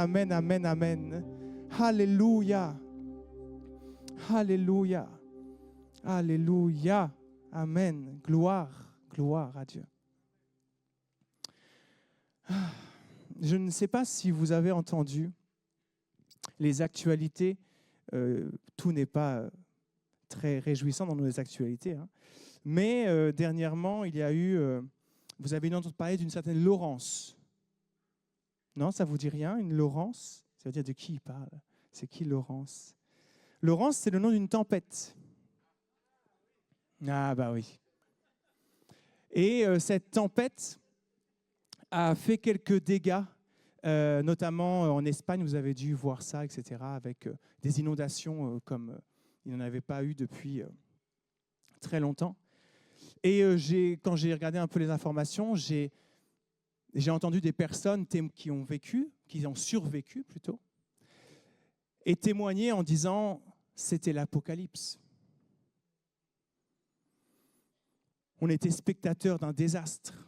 amen, amen, amen. Alléluia. Alléluia. Alléluia. Amen. Gloire, gloire à Dieu. Je ne sais pas si vous avez entendu les actualités. Tout n'est pas très réjouissant dans nos actualités. Hein. Mais dernièrement, il y a eu... vous avez entendu parler d'une certaine Laurence. Non, ça ne vous dit rien, une Laurence? Ça veut dire de qui il parle? C'est qui Laurence? Laurence, c'est le nom d'une tempête. Ah bah oui. Et cette tempête a fait quelques dégâts, notamment en Espagne, vous avez dû voir ça, etc., avec des inondations comme il n'en avait pas eu depuis très longtemps. Et quand j'ai regardé un peu les informations, j'ai entendu des personnes qui ont vécu, qui ont survécu plutôt, et témoigner en disant « c'était l'apocalypse ». On était spectateurs d'un désastre.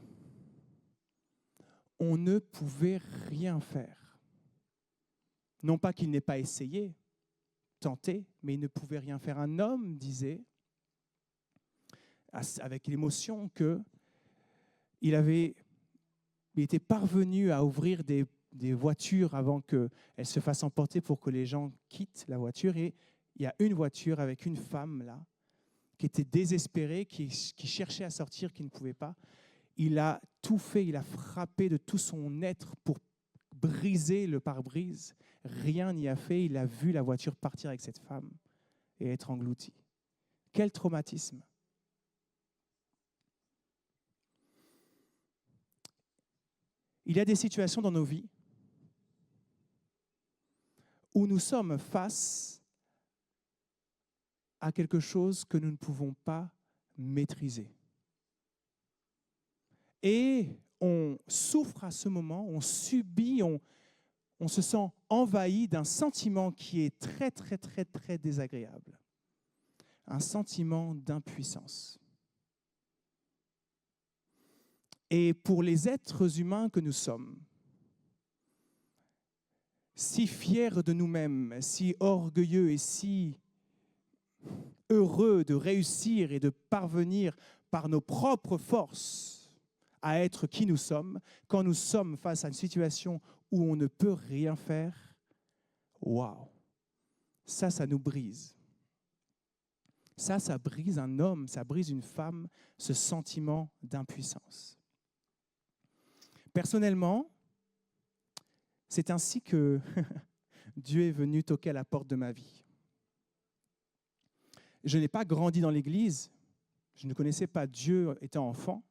On ne pouvait rien faire. Non pas qu'il n'ait pas essayé, tenté, mais il ne pouvait rien faire. Un homme disait, avec l'émotion, qu'il était parvenu à ouvrir des voitures avant qu'elles se fassent emporter pour que les gens quittent la voiture. Et il y a une voiture avec une femme là, qui était désespérée, qui cherchait à sortir, qui ne pouvait pas. Il a tout fait, il a frappé de tout son être pour briser le pare-brise. Rien n'y a fait, il a vu la voiture partir avec cette femme et être engloutie. Quel traumatisme! Il y a des situations dans nos vies où nous sommes face à quelque chose que nous ne pouvons pas maîtriser. Et on souffre à ce moment, on subit, on se sent envahi d'un sentiment qui est très, très, très, très désagréable. Un sentiment d'impuissance. Et pour les êtres humains que nous sommes, si fiers de nous-mêmes, si orgueilleux et si heureux de réussir et de parvenir par nos propres forces à être qui nous sommes, quand nous sommes face à une situation où on ne peut rien faire, waouh, ça nous brise. Ça brise un homme, ça brise une femme, ce sentiment d'impuissance. Personnellement, c'est ainsi que Dieu est venu toquer à la porte de ma vie. Je n'ai pas grandi dans l'Église, je ne connaissais pas Dieu étant enfant.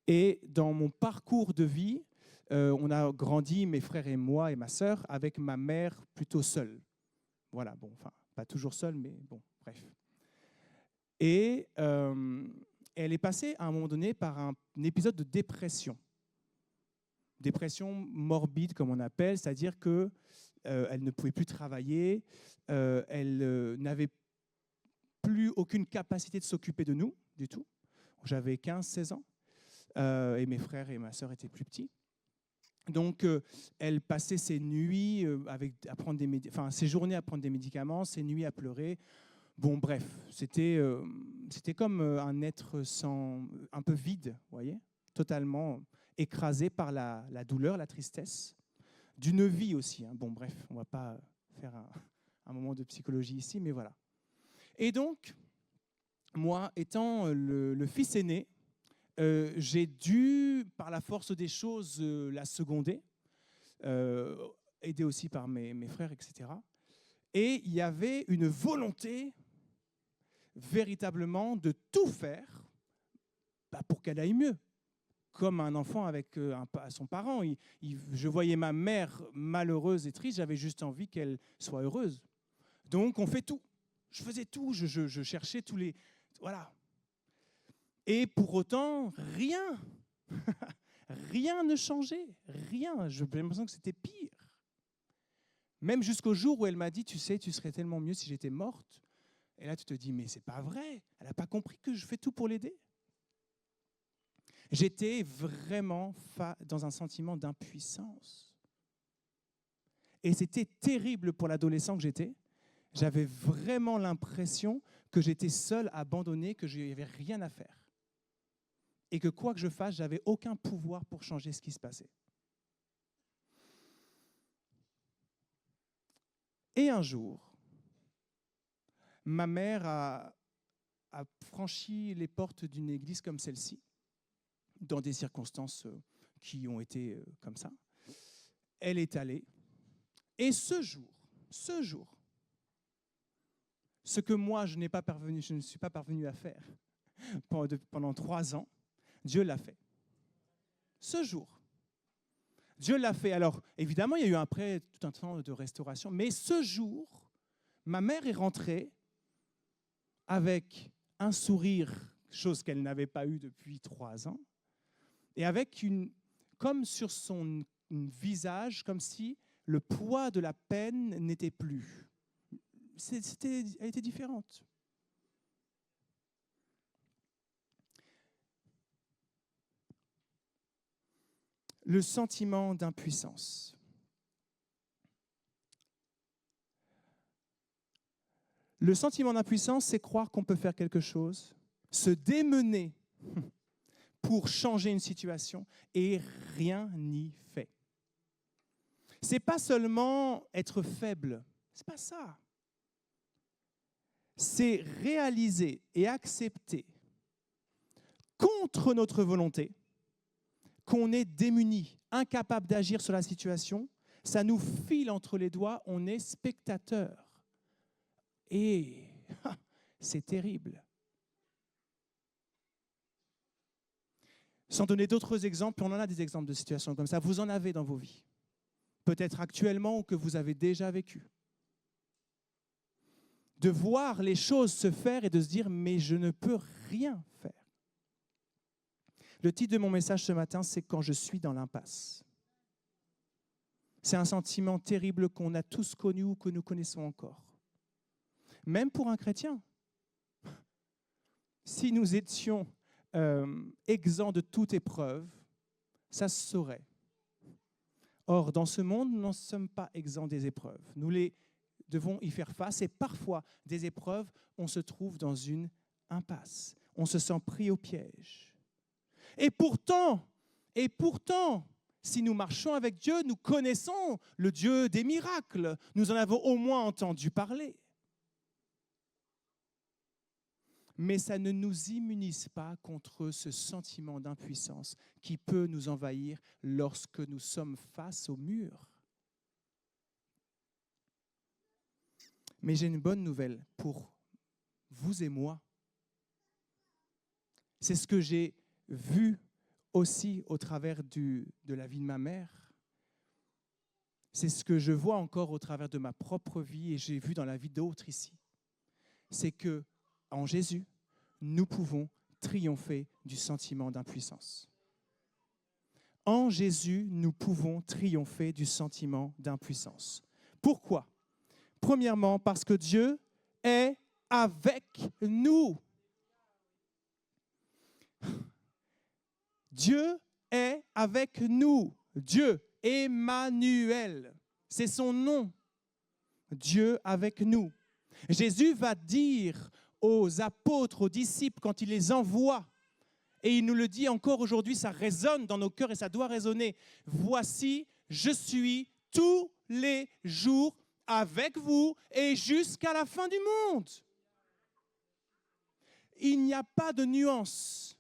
Et dans mon parcours de vie, on a grandi, mes frères et moi et ma sœur, avec ma mère plutôt seule. Voilà, bon, enfin, pas toujours seule, mais bon, bref. Et elle est passée à un moment donné par un épisode de dépression. Dépression morbide, comme on appelle, c'est-à-dire qu'elle ne pouvait plus travailler, elle n'avait plus aucune capacité de s'occuper de nous, du tout. J'avais 15-16 ans, et mes frères et ma sœur étaient plus petits. Donc, elle passait ses nuits à prendre ses journées à prendre des médicaments, ses nuits à pleurer. Bon, bref, c'était comme un être un peu vide, vous voyez, totalement écrasé par la douleur, la tristesse, d'une vie aussi. Hein. Bon, bref, on ne va pas faire un moment de psychologie ici, mais voilà. Et donc, moi, étant le fils aîné, j'ai dû, par la force des choses, la seconder, aidé aussi par mes frères, etc. Et il y avait une volonté véritablement de tout faire pour qu'elle aille mieux. Comme un enfant avec son parent. Je voyais ma mère malheureuse et triste, j'avais juste envie qu'elle soit heureuse. Donc on fait tout. Je faisais tout, je cherchais tous les... Voilà. Et pour autant, rien. Rien ne changeait. Rien. J'ai l'impression que c'était pire. Même jusqu'au jour où elle m'a dit, tu sais, tu serais tellement mieux si j'étais morte. Et là, tu te dis, mais c'est pas vrai. Elle n'a pas compris que je fais tout pour l'aider. J'étais vraiment dans un sentiment d'impuissance. Et c'était terrible pour l'adolescent que j'étais. J'avais vraiment l'impression que j'étais seul, abandonné, que je n'avais rien à faire. Et que quoi que je fasse, je n'avais aucun pouvoir pour changer ce qui se passait. Et un jour, ma mère a franchi les portes d'une église comme celle-ci, dans des circonstances qui ont été comme ça. Elle est allée. Et ce jour, ce que moi, je ne suis pas parvenu à faire pendant 3 ans, Dieu l'a fait. Ce jour, Dieu l'a fait. Alors, évidemment, il y a eu après tout un temps de restauration, mais ce jour, ma mère est rentrée avec un sourire, chose qu'elle n'avait pas eue depuis 3 ans, et avec comme sur son visage, comme si le poids de la peine n'était plus. Elle était différente. Le sentiment d'impuissance. Le sentiment d'impuissance, c'est croire qu'on peut faire quelque chose, se démener pour changer une situation et rien n'y fait. C'est pas seulement être faible, c'est pas ça. C'est réaliser et accepter contre notre volonté qu'on est démuni, incapable d'agir sur la situation. Ça nous file entre les doigts, on est spectateur. Et c'est terrible. Sans donner d'autres exemples, on en a des exemples de situations comme ça. Vous en avez dans vos vies. Peut-être actuellement ou que vous avez déjà vécu. De voir les choses se faire et de se dire « mais je ne peux rien faire ». Le titre de mon message ce matin, c'est « Quand je suis dans l'impasse ». C'est un sentiment terrible qu'on a tous connu ou que nous connaissons encore. Même pour un chrétien. Si nous étions exempts de toute épreuve, ça se saurait. Or, dans ce monde, nous ne sommes pas exempts des épreuves. Nous devons y faire face et parfois, des épreuves, on se trouve dans une impasse. On se sent pris au piège. Et pourtant, si nous marchons avec Dieu, nous connaissons le Dieu des miracles. Nous en avons au moins entendu parler. Mais ça ne nous immunise pas contre ce sentiment d'impuissance qui peut nous envahir lorsque nous sommes face au mur. Mais j'ai une bonne nouvelle pour vous et moi. C'est ce que j'ai vu aussi au travers de la vie de ma mère. C'est ce que je vois encore au travers de ma propre vie et j'ai vu dans la vie d'autres ici. C'est que en Jésus, nous pouvons triompher du sentiment d'impuissance. En Jésus, nous pouvons triompher du sentiment d'impuissance. Pourquoi ? Premièrement, parce que Dieu est avec nous. Dieu est avec nous. Dieu, Emmanuel, c'est son nom. Dieu avec nous. Jésus va dire aux apôtres, aux disciples, quand il les envoie, et il nous le dit encore aujourd'hui, ça résonne dans nos cœurs et ça doit résonner. Voici, je suis tous les jours avec vous et jusqu'à la fin du monde. Il n'y a pas de nuance.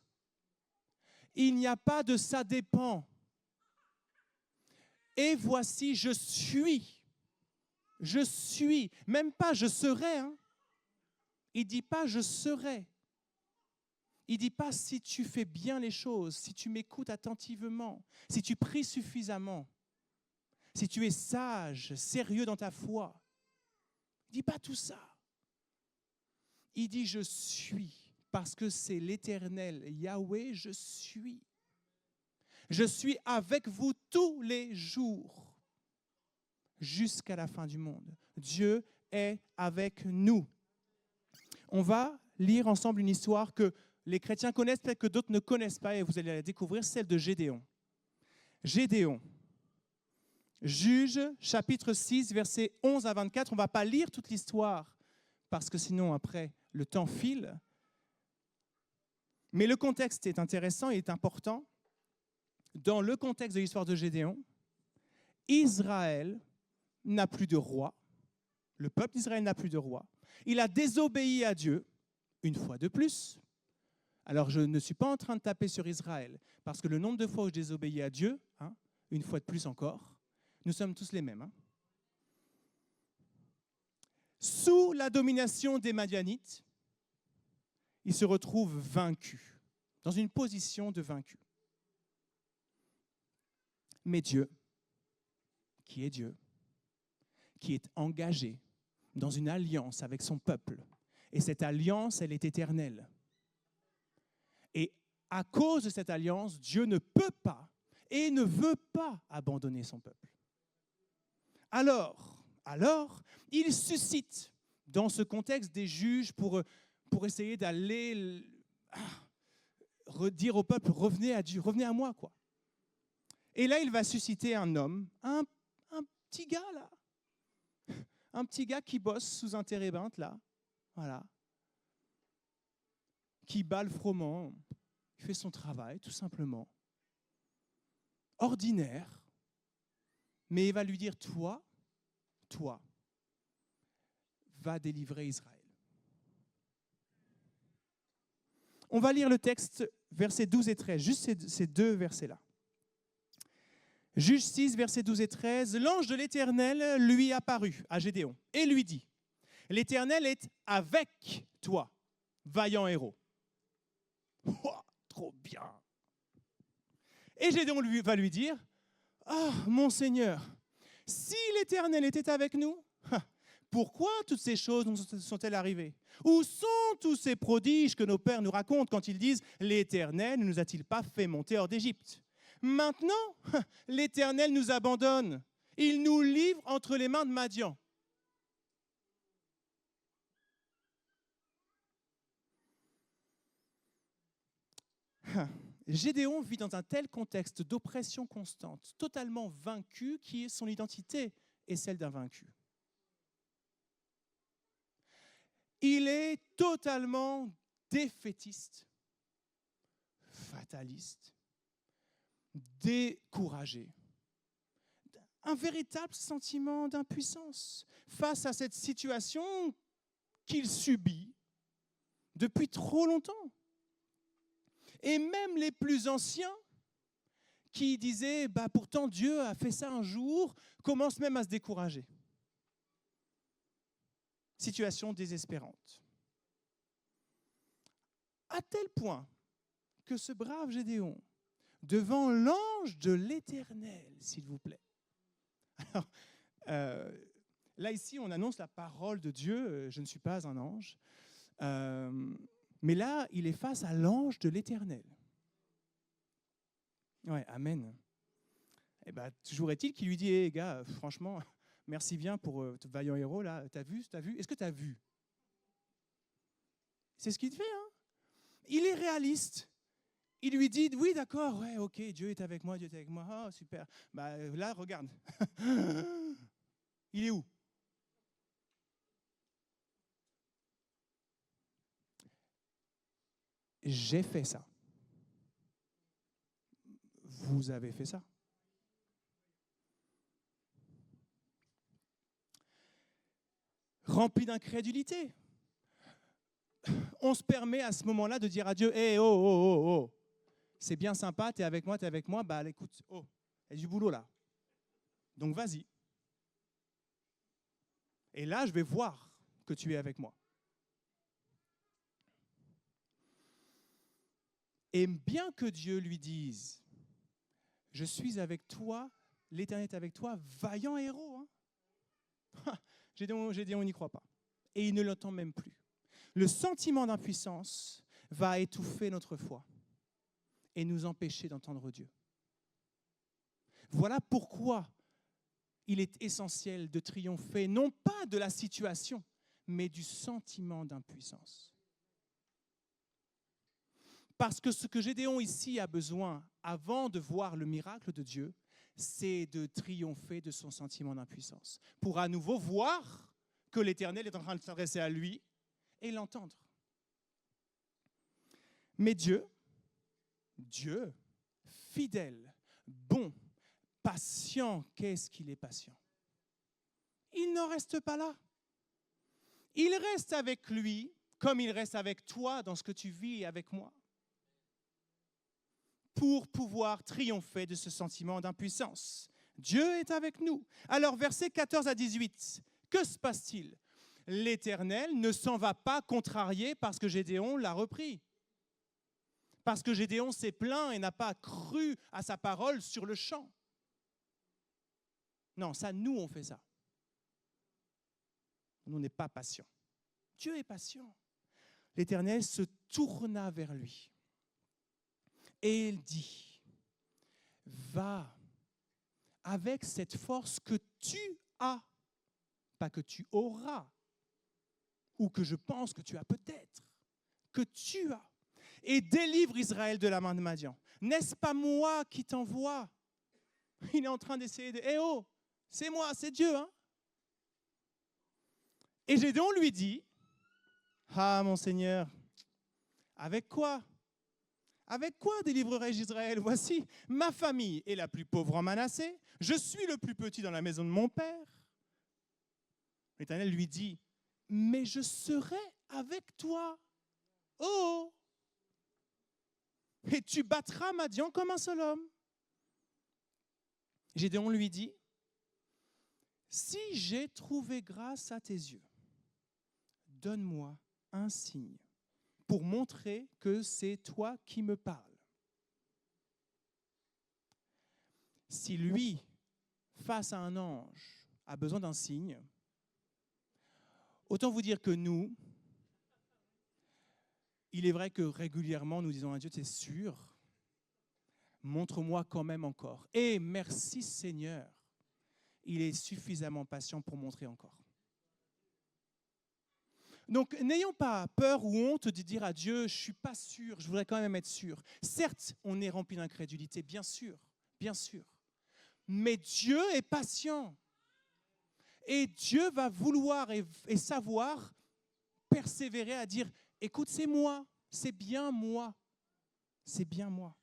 Il n'y a pas de ça dépend. Et voici, je suis. Je suis. Même pas je serai. Hein. Il ne dit pas je serai. Il ne dit pas si tu fais bien les choses, si tu m'écoutes attentivement, si tu pries suffisamment, si tu es sage, sérieux dans ta foi. Il ne dit pas tout ça. Il dit je suis, parce que c'est l'Éternel, Yahweh, je suis. Je suis avec vous tous les jours, jusqu'à la fin du monde. Dieu est avec nous. On va lire ensemble une histoire que les chrétiens connaissent, peut-être que d'autres ne connaissent pas, et vous allez la découvrir, celle de Gédéon. Gédéon, Juges, chapitre 6, versets 11 à 24. On ne va pas lire toute l'histoire, parce que sinon, après, le temps file. Mais le contexte est intéressant et est important. Dans le contexte de l'histoire de Gédéon, Israël n'a plus de roi. Le peuple d'Israël n'a plus de roi. Il a désobéi à Dieu, une fois de plus. Alors, je ne suis pas en train de taper sur Israël, parce que le nombre de fois où je désobéis à Dieu, une fois de plus encore, nous sommes tous les mêmes. Sous la domination des Madianites, il se retrouve vaincu, dans une position de vaincu. Mais Dieu, qui est engagé dans une alliance avec son peuple, et cette alliance, elle est éternelle. Et à cause de cette alliance, Dieu ne peut pas et ne veut pas abandonner son peuple. Alors, il suscite dans ce contexte des juges pour essayer d'aller redire au peuple, revenez à Dieu, revenez à moi, quoi. Et là, il va susciter un homme, un petit gars là, un petit gars qui bosse sous un térébinthe là, voilà, qui bat le froment, il fait son travail tout simplement, ordinaire, mais il va lui dire, toi, va délivrer Israël. On va lire le texte, versets 12 et 13, juste ces deux versets-là. Juge 6, versets 12 et 13, l'ange de l'Éternel lui apparut à Gédéon et lui dit, l'Éternel est avec toi, vaillant héros. Ouah, trop bien. Et Gédéon va lui dire, mon Seigneur, si l'Éternel était avec nous, pourquoi toutes ces choses nous sont-elles arrivées? Où sont tous ces prodiges que nos pères nous racontent quand ils disent « L'Éternel ne nous a-t-il pas fait monter hors d'Égypte ?» Maintenant, l'Éternel nous abandonne. Il nous livre entre les mains de Madian. Gédéon vit dans un tel contexte d'oppression constante, totalement vaincu, qui est son identité et celle d'un vaincu. Il est totalement défaitiste, fataliste, découragé. Un véritable sentiment d'impuissance face à cette situation qu'il subit depuis trop longtemps. Et même les plus anciens qui disaient « pourtant Dieu a fait ça un jour », commencent même à se décourager. Situation désespérante. À tel point que ce brave Gédéon, devant l'ange de l'Éternel, s'il vous plaît. Alors, là, ici, on annonce la parole de Dieu. Je ne suis pas un ange. Mais là, il est face à l'ange de l'Éternel. Ouais, amen. Et toujours est-il qu'il lui dit, hé gars, franchement, merci bien pour vaillant héros, là. T'as vu? Est-ce que t'as vu? C'est ce qu'il fait, hein. Il est réaliste. Il lui dit, oui, d'accord, ouais, ok, Dieu est avec moi, oh, super. Là, regarde. Il est où? J'ai fait ça. Vous avez fait ça. Rempli d'incrédulité. On se permet à ce moment-là de dire à Dieu, hé, oh. C'est bien sympa, t'es avec moi, écoute, il y a du boulot là. Donc vas-y. Et là, je vais voir que tu es avec moi. Et bien que Dieu lui dise, je suis avec toi, l'Éternel est avec toi, vaillant héros. Gédéon n'y croit pas. Et il ne l'entend même plus. Le sentiment d'impuissance va étouffer notre foi et nous empêcher d'entendre Dieu. Voilà pourquoi il est essentiel de triompher, non pas de la situation, mais du sentiment d'impuissance. Parce que ce que Gédéon ici a besoin, avant de voir le miracle de Dieu, c'est de triompher de son sentiment d'impuissance, pour à nouveau voir que l'Éternel est en train de s'adresser à lui et l'entendre. Mais Dieu, fidèle, bon, patient, qu'est-ce qu'il est patient? Il n'en reste pas là. Il reste avec lui comme il reste avec toi dans ce que tu vis avec moi, pour pouvoir triompher de ce sentiment d'impuissance. Dieu est avec nous. Alors, versets 14 à 18, que se passe-t-il? L'Éternel ne s'en va pas contrarié parce que Gédéon l'a repris. Parce que Gédéon s'est plaint et n'a pas cru à sa parole sur le champ. Non, ça, nous, on fait ça. Nous, on n'est pas patients. Dieu est patient. L'Éternel se tourna vers lui et il dit, va avec cette force que tu as, pas que tu auras, ou que je pense que tu as peut-être, que tu as, et délivre Israël de la main de Madian. N'est-ce pas moi qui t'envoie? Il est en train d'essayer de... Eh oh, c'est moi, c'est Dieu, hein? Et Gédéon lui dit, ah mon Seigneur, avec quoi? Avec quoi délivrerai-je Israël? Voici, ma famille est la plus pauvre en Manassé, je suis le plus petit dans la maison de mon père. L'Éternel lui dit, mais je serai avec toi. Oh! Et tu battras Madian comme un seul homme. Gédéon lui dit, si j'ai trouvé grâce à tes yeux, donne-moi un signe pour montrer que c'est toi qui me parles. Si lui, face à un ange, a besoin d'un signe, autant vous dire que nous, il est vrai que régulièrement nous disons à Dieu, c'est sûr, montre-moi quand même encore. Et merci Seigneur, il est suffisamment patient pour montrer encore. Donc, n'ayons pas peur ou honte de dire à Dieu, je ne suis pas sûr, je voudrais quand même être sûr. Certes, on est rempli d'incrédulité, bien sûr. Mais Dieu est patient. Et Dieu va vouloir et savoir persévérer à dire, écoute, c'est moi, c'est bien moi, c'est bien moi.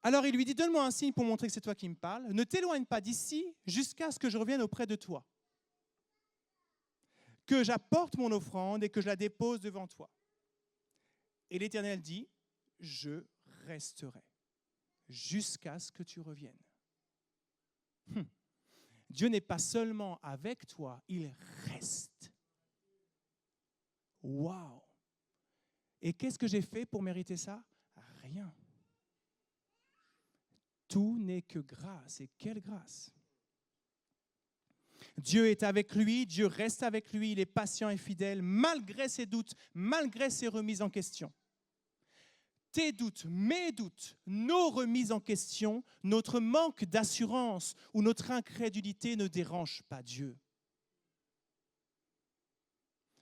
Alors il lui dit, donne-moi un signe pour montrer que c'est toi qui me parles. Ne t'éloigne pas d'ici jusqu'à ce que je revienne auprès de toi. Que j'apporte mon offrande et que je la dépose devant toi. Et l'Éternel dit, je resterai jusqu'à ce que tu reviennes. Dieu n'est pas seulement avec toi, il reste. Waouh! Et qu'est-ce que j'ai fait pour mériter ça? Rien. Tout n'est que grâce. Et quelle grâce! Dieu est avec lui, Dieu reste avec lui, il est patient et fidèle, malgré ses doutes, malgré ses remises en question. Tes doutes, mes doutes, nos remises en question, notre manque d'assurance ou notre incrédulité ne dérange pas Dieu.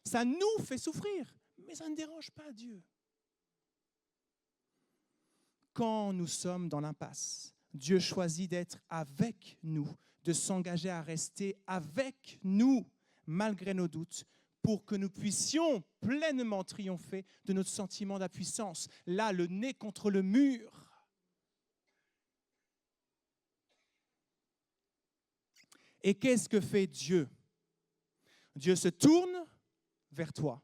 Ça nous fait souffrir, mais ça ne dérange pas Dieu. Quand nous sommes dans l'impasse, Dieu choisit d'être avec nous, de s'engager à rester avec nous, malgré nos doutes, pour que nous puissions pleinement triompher de notre sentiment d'impuissance. Là, le nez contre le mur. Et qu'est-ce que fait Dieu? Dieu se tourne vers toi.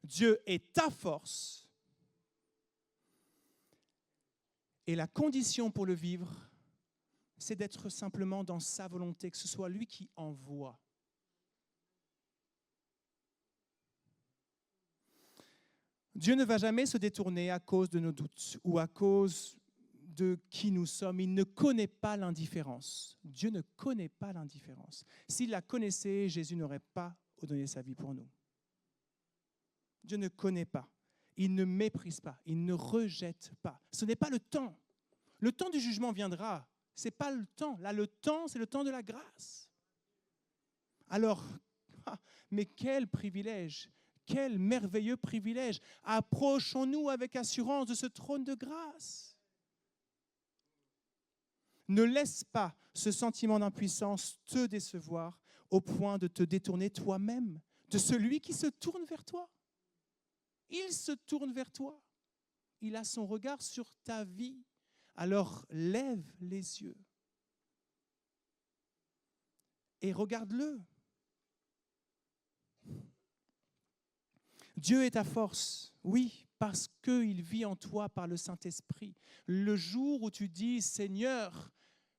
Dieu est ta force. Et la condition pour le vivre, c'est d'être simplement dans sa volonté, que ce soit lui qui envoie. Dieu ne va jamais se détourner à cause de nos doutes ou à cause de qui nous sommes. Il ne connaît pas l'indifférence. Dieu ne connaît pas l'indifférence. S'il la connaissait, Jésus n'aurait pas donné sa vie pour nous. Dieu ne connaît pas. Il ne méprise pas. Il ne rejette pas. Ce n'est pas le temps. Le temps du jugement viendra. Ce n'est pas le temps. Là, le temps, c'est le temps de la grâce. Alors, mais quel privilège! Quel merveilleux privilège! Approchons-nous avec assurance de ce trône de grâce. Ne laisse pas ce sentiment d'impuissance te décevoir au point de te détourner toi-même de celui qui se tourne vers toi. Il se tourne vers toi. Il a son regard sur ta vie. Alors lève les yeux et regarde-le. Dieu est ta force, oui, parce qu'il vit en toi par le Saint-Esprit. Le jour où tu dis, Seigneur,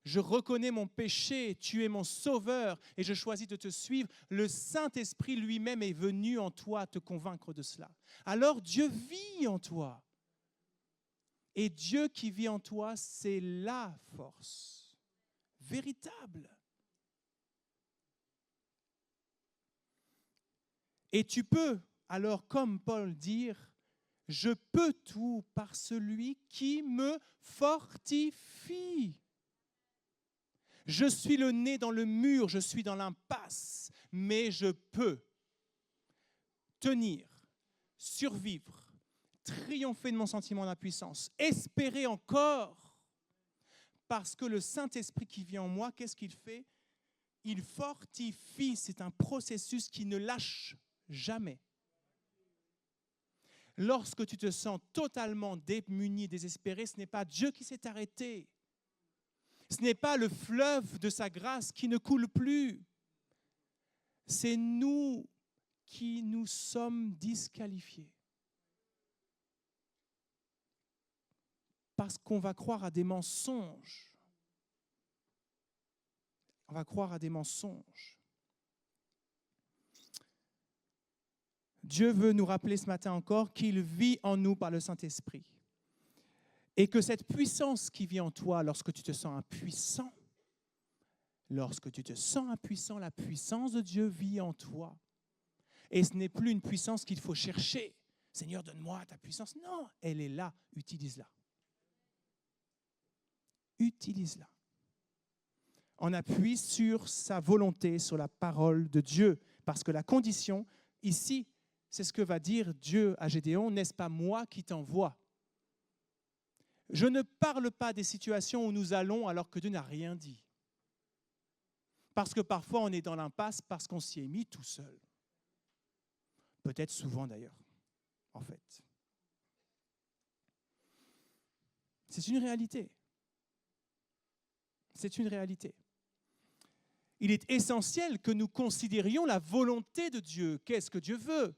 je reconnais mon péché, tu es mon sauveur et je choisis de te suivre, le Saint-Esprit lui-même est venu en toi te convaincre de cela. Alors Dieu vit en toi. Et Dieu qui vit en toi, c'est la force véritable. Et tu peux, alors comme Paul, dire, je peux tout par celui qui me fortifie. Je suis le nez dans le mur, je suis dans l'impasse, mais je peux tenir, survivre, triompher de mon sentiment d'impuissance, espérer encore, parce que le Saint-Esprit qui vit en moi, qu'est-ce qu'il fait? Il fortifie, c'est un processus qui ne lâche jamais. Lorsque tu te sens totalement démuni, désespéré, ce n'est pas Dieu qui s'est arrêté. Ce n'est pas le fleuve de sa grâce qui ne coule plus. C'est nous qui nous sommes disqualifiés. Parce qu'on va croire à des mensonges. On va croire à des mensonges. Dieu veut nous rappeler ce matin encore qu'il vit en nous par le Saint-Esprit. Et que cette puissance qui vit en toi lorsque tu te sens impuissant, la puissance de Dieu vit en toi. Et ce n'est plus une puissance qu'il faut chercher. Seigneur, donne-moi ta puissance. Non, elle est là, utilise-la. Utilise-la. On appuie sur sa volonté, sur la parole de Dieu. Parce que la condition, ici, c'est ce que va dire Dieu à Gédéon, n'est-ce pas moi qui t'envoie? Je ne parle pas des situations où nous allons alors que Dieu n'a rien dit. Parce que parfois on est dans l'impasse parce qu'on s'y est mis tout seul. Peut-être souvent d'ailleurs, en fait. C'est une réalité. C'est une réalité. Il est essentiel que nous considérions la volonté de Dieu. Qu'est-ce que Dieu veut?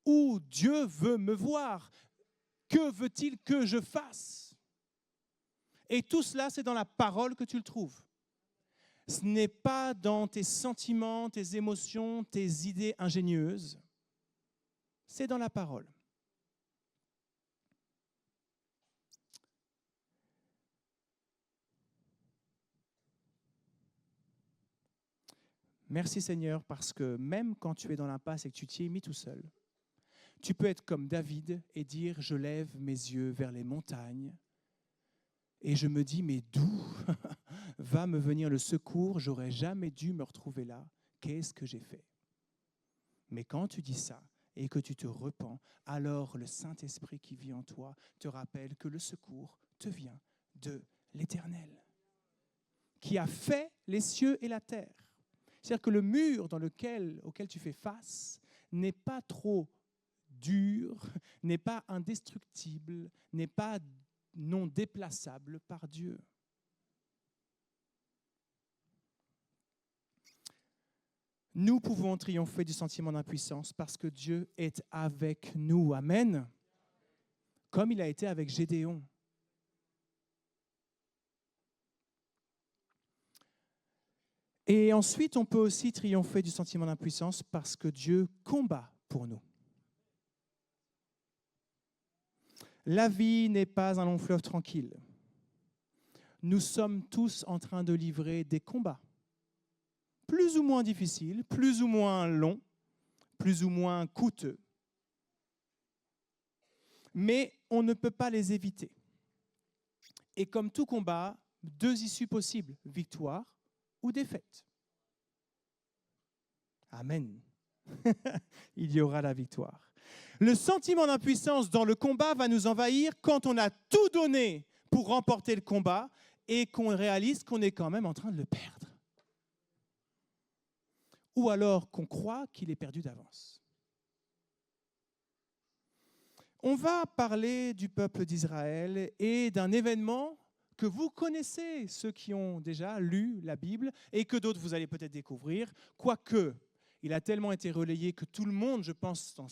Où Dieu veut me voir? Que veut-il que je fasse? Et tout cela, c'est dans la parole que tu le trouves. Ce n'est pas dans tes sentiments, tes émotions, tes idées ingénieuses. C'est dans la parole. Merci Seigneur, parce que même quand tu es dans l'impasse et que tu t'y es mis tout seul, tu peux être comme David et dire « Je lève mes yeux vers les montagnes et je me dis, mais d'où va me venir le secours? J'aurais jamais dû me retrouver là. Qu'est-ce que j'ai fait ?» Mais quand tu dis ça et que tu te repens, alors le Saint-Esprit qui vit en toi te rappelle que le secours te vient de l'Éternel, qui a fait les cieux et la terre. C'est-à-dire que le mur auquel tu fais face n'est pas trop dur, n'est pas indestructible, n'est pas non déplaçable par Dieu. Nous pouvons triompher du sentiment d'impuissance parce que Dieu est avec nous. Amen. Comme il a été avec Gédéon. Et ensuite, on peut aussi triompher du sentiment d'impuissance parce que Dieu combat pour nous. La vie n'est pas un long fleuve tranquille. Nous sommes tous en train de livrer des combats, plus ou moins difficiles, plus ou moins longs, plus ou moins coûteux. Mais on ne peut pas les éviter. Et comme tout combat, deux issues possibles, victoire ou défaite. Amen. Il y aura la victoire. Le sentiment d'impuissance dans le combat va nous envahir quand on a tout donné pour remporter le combat et qu'on réalise qu'on est quand même en train de le perdre. Ou alors qu'on croit qu'il est perdu d'avance. On va parler du peuple d'Israël et d'un événement que vous connaissez, ceux qui ont déjà lu la Bible, et que d'autres vous allez peut-être découvrir, quoique il a tellement été relayé que tout le monde, je pense, dans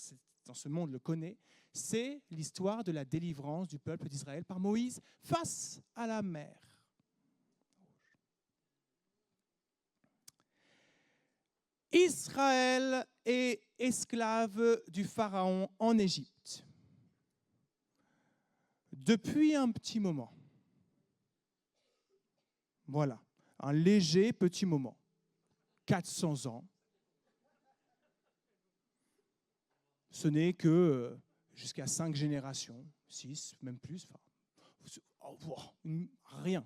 ce monde le connaît, c'est l'histoire de la délivrance du peuple d'Israël par Moïse face à la mer. Israël est esclave du Pharaon en Égypte depuis un petit moment. Voilà, un léger petit moment. 400 ans. Ce n'est que jusqu'à 5 générations, 6, même plus. Rien.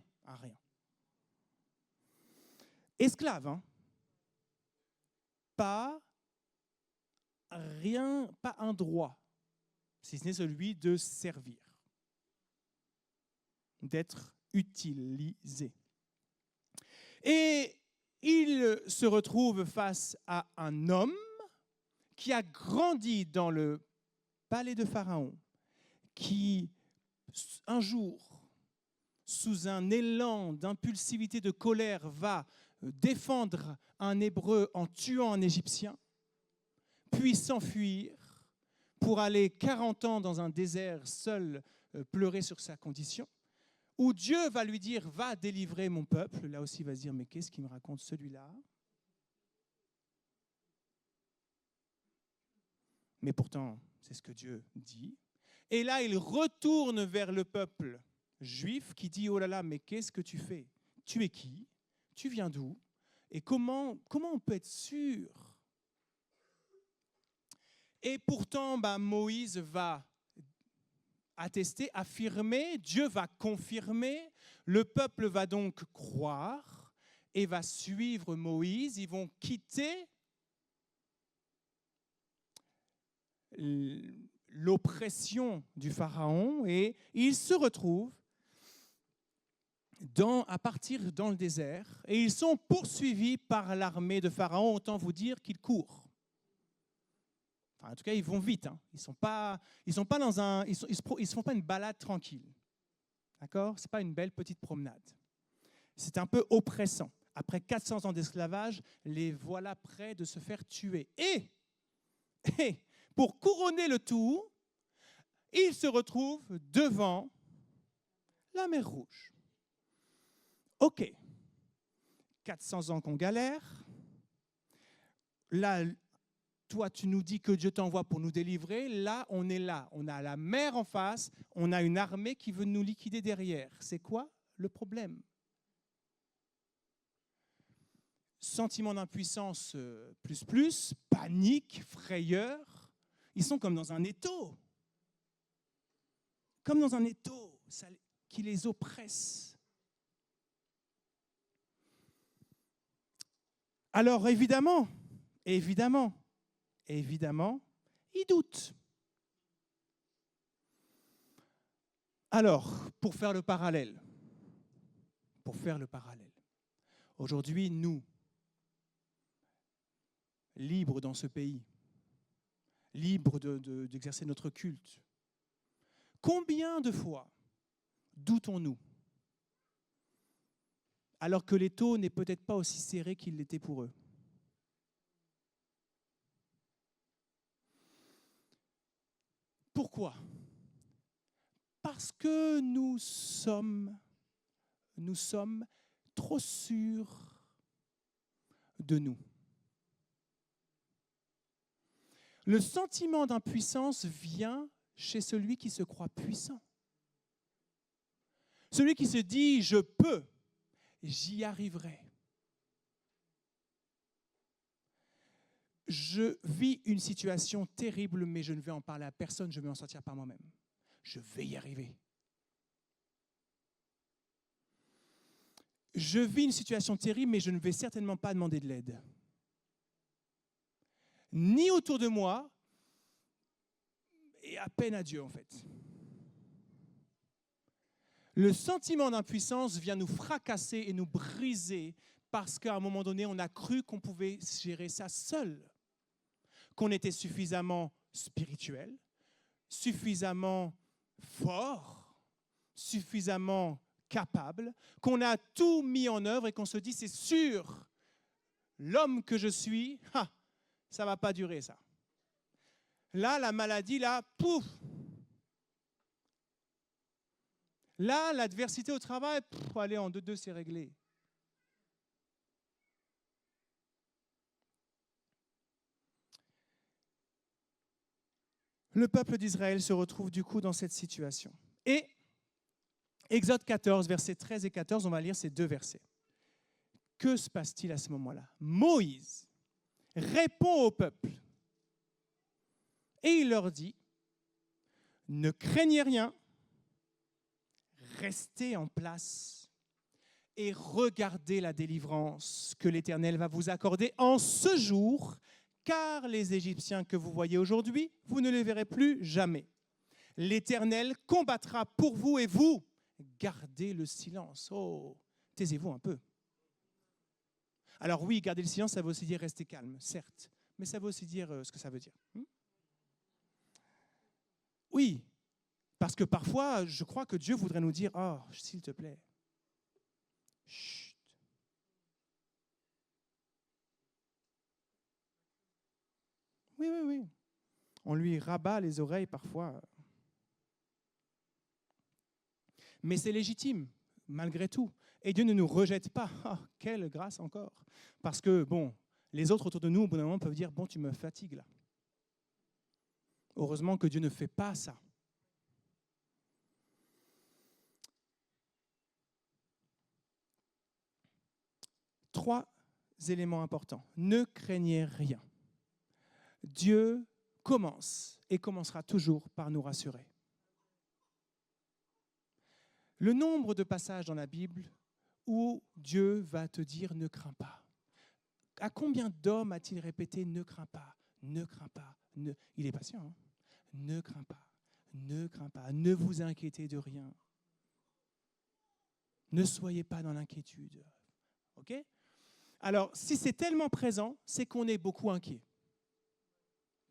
Esclave, hein? Pas un droit, si ce n'est celui de servir, d'être utilisé. Et il se retrouve face à un homme qui a grandi dans le palais de Pharaon, qui un jour, sous un élan d'impulsivité, de colère, va défendre un Hébreu en tuant un Égyptien, puis s'enfuir pour aller 40 ans dans un désert seul, pleurer sur sa condition, où Dieu va lui dire « Va délivrer mon peuple ». Là aussi, il va se dire « Mais qu'est-ce qu'il me raconte celui-là ?» Mais pourtant, c'est ce que Dieu dit. Et là, il retourne vers le peuple juif qui dit « Oh là là, mais qu'est-ce que tu fais? Tu es qui? Tu viens d'où? Et comment on peut être sûr ?» Et pourtant, Moïse va attester, affirmer, Dieu va confirmer, le peuple va donc croire et va suivre Moïse. Ils vont quitter l'oppression du Pharaon et ils se retrouvent à partir dans le désert et ils sont poursuivis par l'armée de Pharaon. Autant vous dire qu'ils courent. Enfin, en tout cas, ils vont vite. Hein. Ils se font pas une balade tranquille. D'accord ? C'est pas une belle petite promenade. C'est un peu oppressant. Après 400 ans d'esclavage, les voilà prêts de se faire tuer. Et pour couronner le tout, ils se retrouvent devant la mer Rouge. OK, 400 ans qu'on galère. Là, toi, tu nous dis que Dieu t'envoie pour nous délivrer. Là. On a la mer en face. On a une armée qui veut nous liquider derrière. C'est quoi le problème? Sentiment d'impuissance plus, panique, frayeur. Ils sont comme dans un étau. Comme dans un étau qui les oppresse. Alors évidemment, ils doutent. Alors, pour faire le parallèle, aujourd'hui, nous, libres dans ce pays, libres d'exercer notre culte, combien de fois doutons-nous alors que l'étau n'est peut-être pas aussi serré qu'il l'était pour eux? Pourquoi? Parce que nous sommes trop sûrs de nous. Le sentiment d'impuissance vient chez celui qui se croit puissant. Celui qui se dit « je peux, j'y arriverai ». Je vis une situation terrible, mais je ne vais en parler à personne, je vais m'en sortir par moi-même. Je vais y arriver. Je vis une situation terrible, mais je ne vais certainement pas demander de l'aide. Ni autour de moi, et à peine à Dieu en fait. Le sentiment d'impuissance vient nous fracasser et nous briser parce qu'à un moment donné, on a cru qu'on pouvait gérer ça seul, qu'on était suffisamment spirituel, suffisamment fort, suffisamment capable, qu'on a tout mis en œuvre et qu'on se dit, c'est sûr, l'homme que je suis, ça ne va pas durer ça. Là, la maladie, là, pouf. Là, l'adversité au travail, allez, en 2-2, c'est réglé. Le peuple d'Israël se retrouve du coup dans cette situation. Et Exode 14, versets 13 et 14, on va lire ces deux versets. Que se passe-t-il à ce moment-là? Moïse répond au peuple et il leur dit, ne craignez rien, restez en place et regardez la délivrance que l'Éternel va vous accorder en ce jour, car les Égyptiens que vous voyez aujourd'hui, vous ne les verrez plus jamais. L'Éternel combattra pour vous et vous, gardez le silence. Oh, taisez-vous un peu. Alors oui, garder le silence, ça veut aussi dire rester calme, certes, mais ça veut aussi dire ce que ça veut dire. Oui, parce que parfois, je crois que Dieu voudrait nous dire, oh, s'il te plaît, chut. Oui. On lui rabat les oreilles parfois. Mais c'est légitime, malgré tout. Et Dieu ne nous rejette pas. Oh, quelle grâce encore. Parce que, bon, les autres autour de nous, au bout d'un moment, peuvent dire, bon, tu me fatigues là. Heureusement que Dieu ne fait pas ça. Trois éléments importants. Ne craignez rien. Dieu commence et commencera toujours par nous rassurer. Le nombre de passages dans la Bible où Dieu va te dire « ne crains pas ». À combien d'hommes a-t-il répété « ne crains pas, ne crains pas ». Il est patient. Hein? Ne crains pas, ne crains pas, ne vous inquiétez de rien. Ne soyez pas dans l'inquiétude. Ok? Alors, si c'est tellement présent, c'est qu'on est beaucoup inquiet.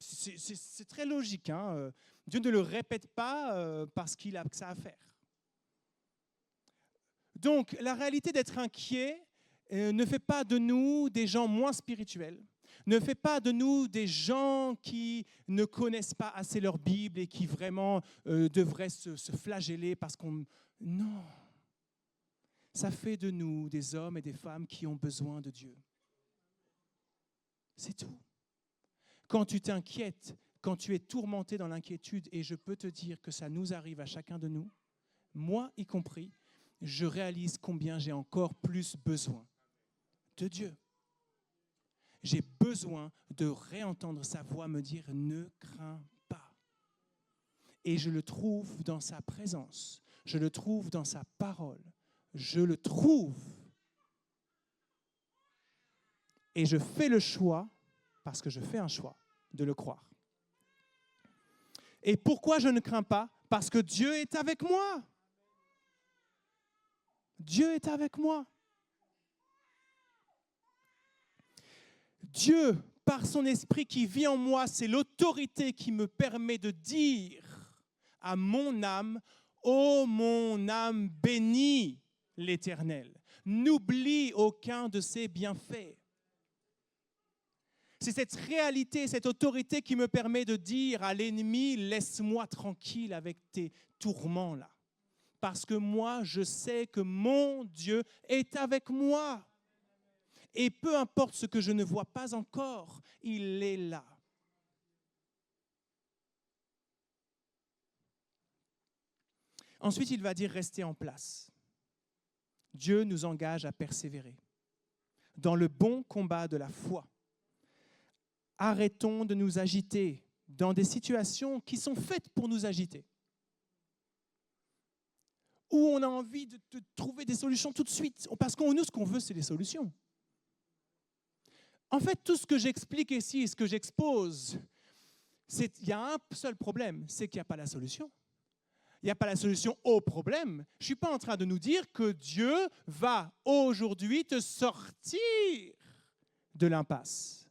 C'est très logique. Hein? Dieu ne le répète pas parce qu'il a que ça à faire. Donc, la réalité d'être inquiet ne fait pas de nous des gens moins spirituels, ne fait pas de nous des gens qui ne connaissent pas assez leur Bible et qui vraiment devraient se flageller parce qu'on... Non. Ça fait de nous des hommes et des femmes qui ont besoin de Dieu. C'est tout. Quand tu t'inquiètes, quand tu es tourmenté dans l'inquiétude, et je peux te dire que ça nous arrive à chacun de nous, moi y compris, je réalise combien j'ai encore plus besoin de Dieu. J'ai besoin de réentendre sa voix me dire « ne crains pas ». Et je le trouve dans sa présence, je le trouve dans sa parole, je le trouve. Et je fais le choix, parce que je fais un choix, de le croire. Et pourquoi je ne crains pas? Parce que Dieu est avec moi. Dieu est avec moi. Dieu, par son esprit qui vit en moi, c'est l'autorité qui me permet de dire à mon âme, « Ô mon âme, bénis l'Éternel. N'oublie aucun de ses bienfaits. » C'est cette réalité, cette autorité qui me permet de dire à l'ennemi, laisse-moi tranquille avec tes tourments là. Parce que moi, je sais que mon Dieu est avec moi. Et peu importe ce que je ne vois pas encore, il est là. Ensuite, il va dire rester en place. Dieu nous engage à persévérer dans le bon combat de la foi. Arrêtons de nous agiter dans des situations qui sont faites pour nous agiter. Où on a envie de trouver des solutions tout de suite. Parce que nous, ce qu'on veut, c'est des solutions. En fait, tout ce que j'explique ici, ce que j'expose, il y a un seul problème, c'est qu'il n'y a pas la solution. il n'y a pas la solution au problème. Je ne suis pas en train de nous dire que Dieu va aujourd'hui te sortir de l'impasse.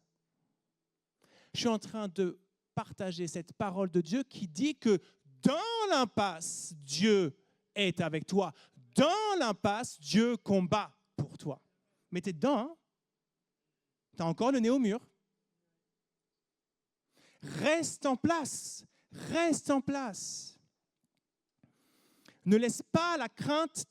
Je suis en train de partager cette parole de Dieu qui dit que dans l'impasse, Dieu est avec toi. Dans l'impasse, Dieu combat pour toi. Mais tu es dedans, hein? Tu as encore le nez au mur. Reste en place. Reste en place. Ne laisse pas la crainte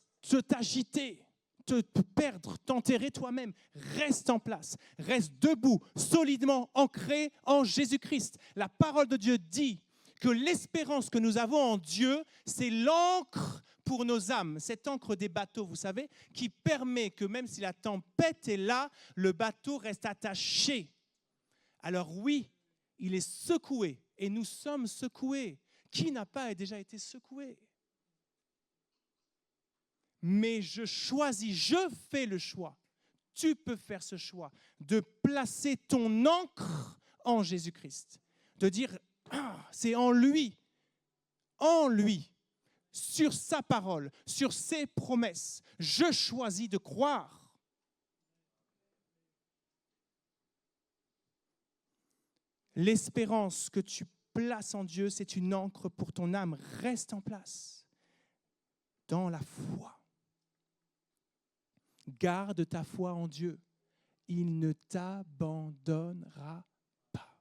t'agiter, te perdre, t'enterrer toi-même. Reste en place. Reste debout, solidement ancré en Jésus-Christ. La parole de Dieu dit que l'espérance que nous avons en Dieu, c'est l'encre pour nos âmes. Cette encre des bateaux, vous savez, qui permet que même si la tempête est là, le bateau reste attaché. Alors oui, il est secoué et nous sommes secoués. Qui n'a pas déjà été secoué? Mais je choisis, je fais le choix. Tu peux faire ce choix de placer ton encre en Jésus-Christ. De dire, c'est en lui, sur sa parole, sur ses promesses. Je choisis de croire. L'espérance que tu places en Dieu, c'est une encre pour ton âme. Reste en place dans la foi. Garde ta foi en Dieu. Il ne t'abandonnera pas.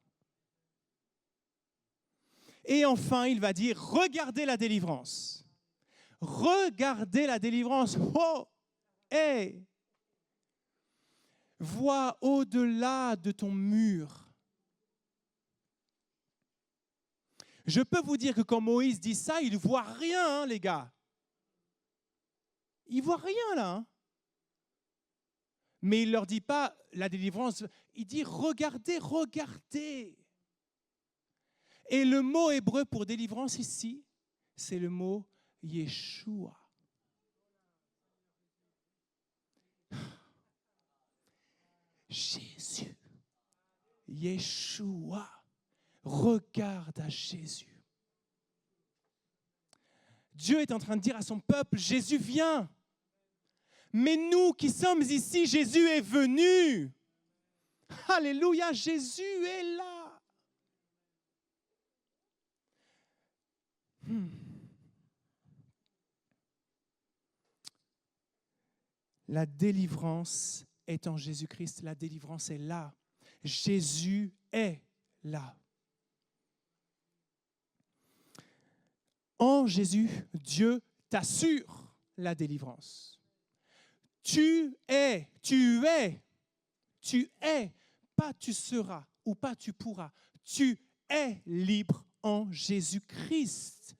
Et enfin, il va dire, regardez la délivrance. Regardez la délivrance. Oh, hey! Vois au-delà de ton mur. Je peux vous dire que quand Moïse dit ça, il ne voit rien, hein, les gars. Il ne voit rien là. Hein. Mais il ne leur dit pas la délivrance, il dit regardez, regardez. Et le mot hébreu pour délivrance ici, c'est le mot Yeshua. Jésus. Yeshua. Regarde à Jésus. Dieu est en train de dire à son peuple, Jésus vient. Mais nous qui sommes ici, Jésus est venu. Alléluia, Jésus est là. La délivrance est en Jésus-Christ. La délivrance est là. Jésus est là. En Jésus, Dieu t'assure la délivrance. Tu es, pas tu seras ou pas tu pourras. Tu es libre en Jésus-Christ.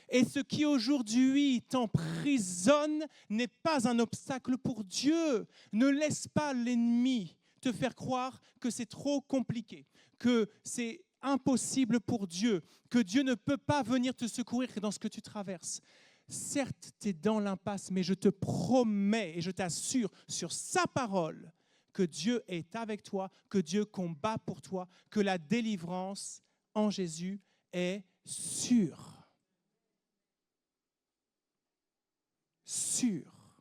Et ce qui aujourd'hui t'emprisonne n'est pas un obstacle pour Dieu. Ne laisse pas l'ennemi te faire croire que c'est trop compliqué, que c'est impossible pour Dieu, que Dieu ne peut pas venir te secourir dans ce que tu traverses. Certes, tu es dans l'impasse, mais je te promets et je t'assure sur sa parole que Dieu est avec toi, que Dieu combat pour toi, que la délivrance en Jésus est sûre. Sûre.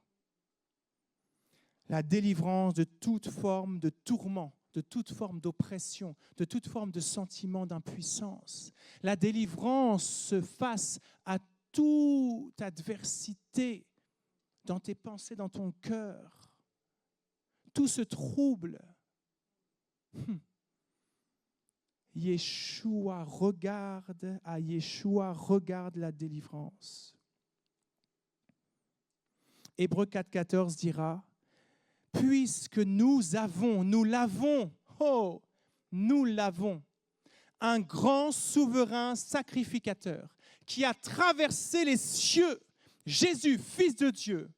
La délivrance de toute forme de tourment, de toute forme d'oppression, de toute forme de sentiment d'impuissance. La délivrance face à toute adversité dans tes pensées, dans ton cœur, tout ce trouble. Yeshua, regarde à Yeshua, regarde la délivrance. Hébreux 4,14 dira, puisque nous l'avons, un grand souverain sacrificateur qui a traversé les cieux, Jésus, Fils de Dieu,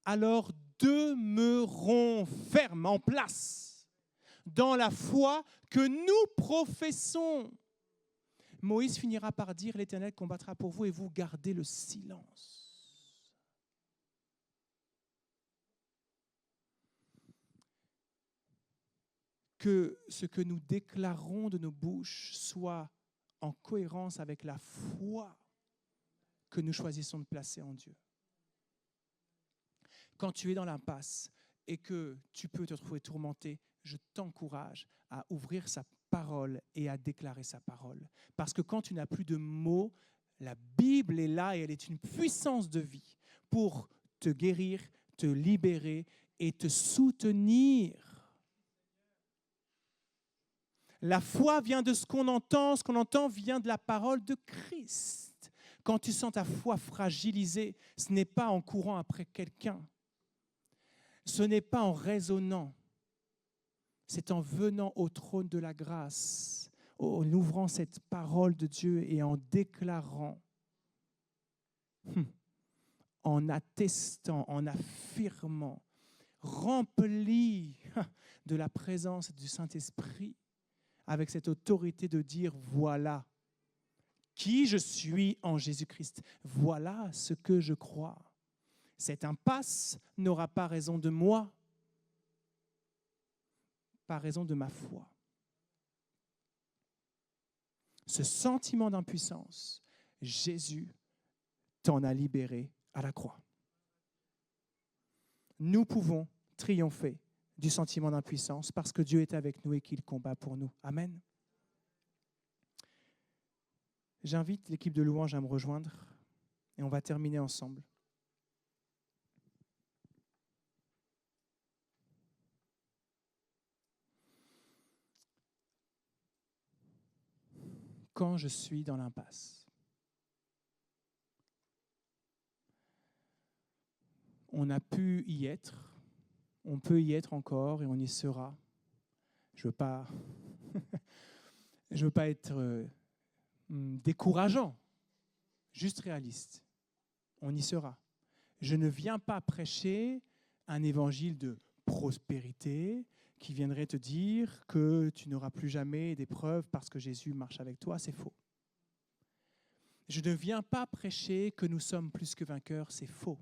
alors demeurons fermes en place dans la foi que nous professons. Moïse finira par dire, l'Éternel combattra pour vous et vous gardez le silence. Que ce que nous déclarons de nos bouches soit en cohérence avec la foi que nous choisissons de placer en Dieu. Quand tu es dans l'impasse et que tu peux te trouver tourmenté, je t'encourage à ouvrir sa parole et à déclarer sa parole. Parce que quand tu n'as plus de mots, la Bible est là et elle est une puissance de vie pour te guérir, te libérer et te soutenir. La foi vient de ce qu'on entend vient de la parole de Christ. Quand tu sens ta foi fragilisée, ce n'est pas en courant après quelqu'un, ce n'est pas en raisonnant, c'est en venant au trône de la grâce, en ouvrant cette parole de Dieu et en déclarant, en attestant, en affirmant, rempli de la présence du Saint-Esprit, avec cette autorité de dire, voilà qui je suis en Jésus-Christ, voilà ce que je crois. Cette impasse n'aura pas raison de moi, pas raison de ma foi. Ce sentiment d'impuissance, Jésus t'en a libéré à la croix. Nous pouvons triompher du sentiment d'impuissance parce que Dieu est avec nous et qu'il combat pour nous. Amen. J'invite l'équipe de louange à me rejoindre et on va terminer ensemble. Quand je suis dans l'impasse, on a pu y être, on peut y être encore et on y sera. Je veux pas être décourageant, juste réaliste. On y sera. Je ne viens pas prêcher un évangile de prospérité qui viendrait te dire que tu n'auras plus jamais d'épreuves parce que Jésus marche avec toi. C'est faux. Je ne viens pas prêcher que nous sommes plus que vainqueurs. C'est faux.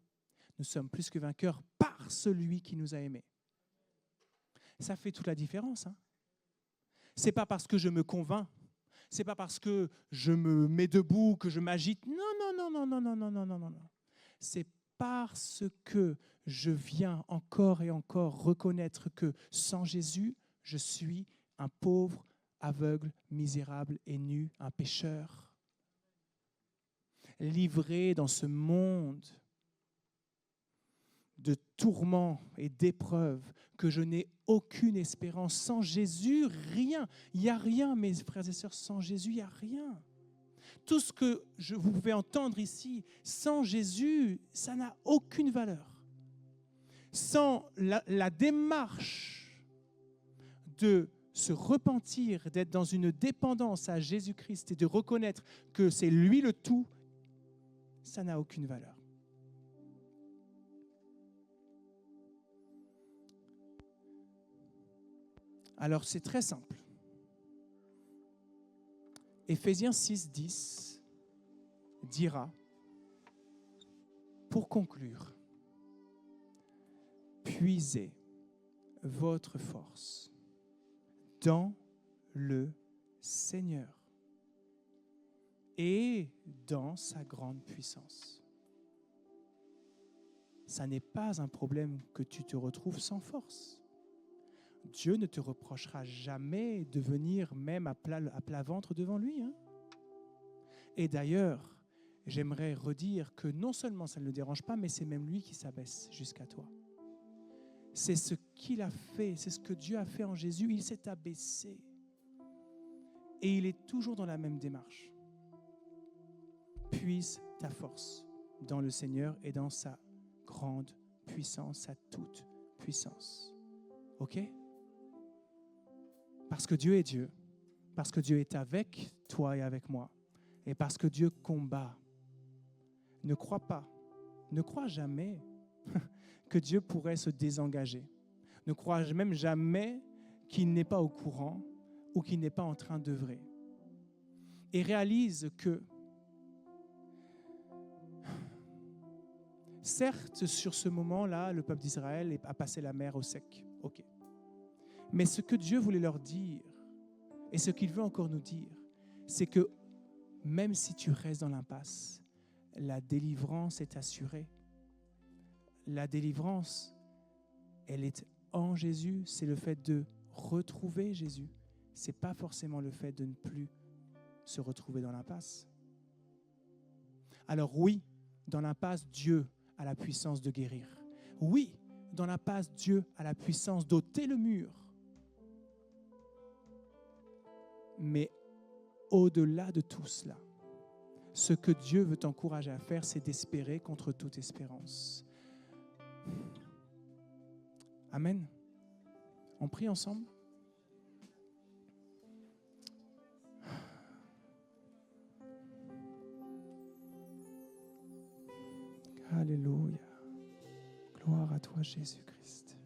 Nous sommes plus que vainqueurs par celui qui nous a aimés. Ça fait toute la différence. Ce n'est pas parce que je me convainc. C'est pas parce que je me mets debout, que je m'agite. Non. C'est parce que je viens encore et encore reconnaître que sans Jésus, je suis un pauvre, aveugle, misérable et nu, un pécheur. Livré dans ce monde de tourments et d'épreuves, que je n'ai aucune espérance. Sans Jésus, rien. Il n'y a rien, mes frères et sœurs, sans Jésus, il n'y a rien. Tout ce que vous pouvez entendre ici, sans Jésus, ça n'a aucune valeur. Sans la démarche de se repentir, d'être dans une dépendance à Jésus-Christ et de reconnaître que c'est lui le tout, ça n'a aucune valeur. Alors, c'est très simple. Éphésiens 6:10 dira, pour conclure, puisez votre force dans le Seigneur et dans sa grande puissance. Ça n'est pas un problème que tu te retrouves sans force. Dieu ne te reprochera jamais de venir même à plat ventre devant lui. Et d'ailleurs, j'aimerais redire que non seulement ça ne le dérange pas, mais c'est même lui qui s'abaisse jusqu'à toi. C'est ce qu'il a fait, c'est ce que Dieu a fait en Jésus. Il s'est abaissé. Et il est toujours dans la même démarche. Puise ta force dans le Seigneur et dans sa grande puissance, sa toute puissance. OK ? Parce que Dieu est Dieu, parce que Dieu est avec toi et avec moi, et parce que Dieu combat. Ne crois pas, ne crois jamais que Dieu pourrait se désengager. Ne crois même jamais qu'il n'est pas au courant ou qu'il n'est pas en train d'œuvrer. Et réalise que, certes, sur ce moment-là, le peuple d'Israël a passé la mer au sec. OK. Mais ce que Dieu voulait leur dire, et ce qu'il veut encore nous dire, c'est que même si tu restes dans l'impasse, la délivrance est assurée. La délivrance, elle est en Jésus, c'est le fait de retrouver Jésus. Ce n'est pas forcément le fait de ne plus se retrouver dans l'impasse. Alors oui, dans l'impasse, Dieu a la puissance de guérir. Oui, dans l'impasse, Dieu a la puissance d'ôter le mur. Mais au-delà de tout cela, ce que Dieu veut t'encourager à faire, c'est d'espérer contre toute espérance. Amen. On prie ensemble. Alléluia. Gloire à toi, Jésus-Christ.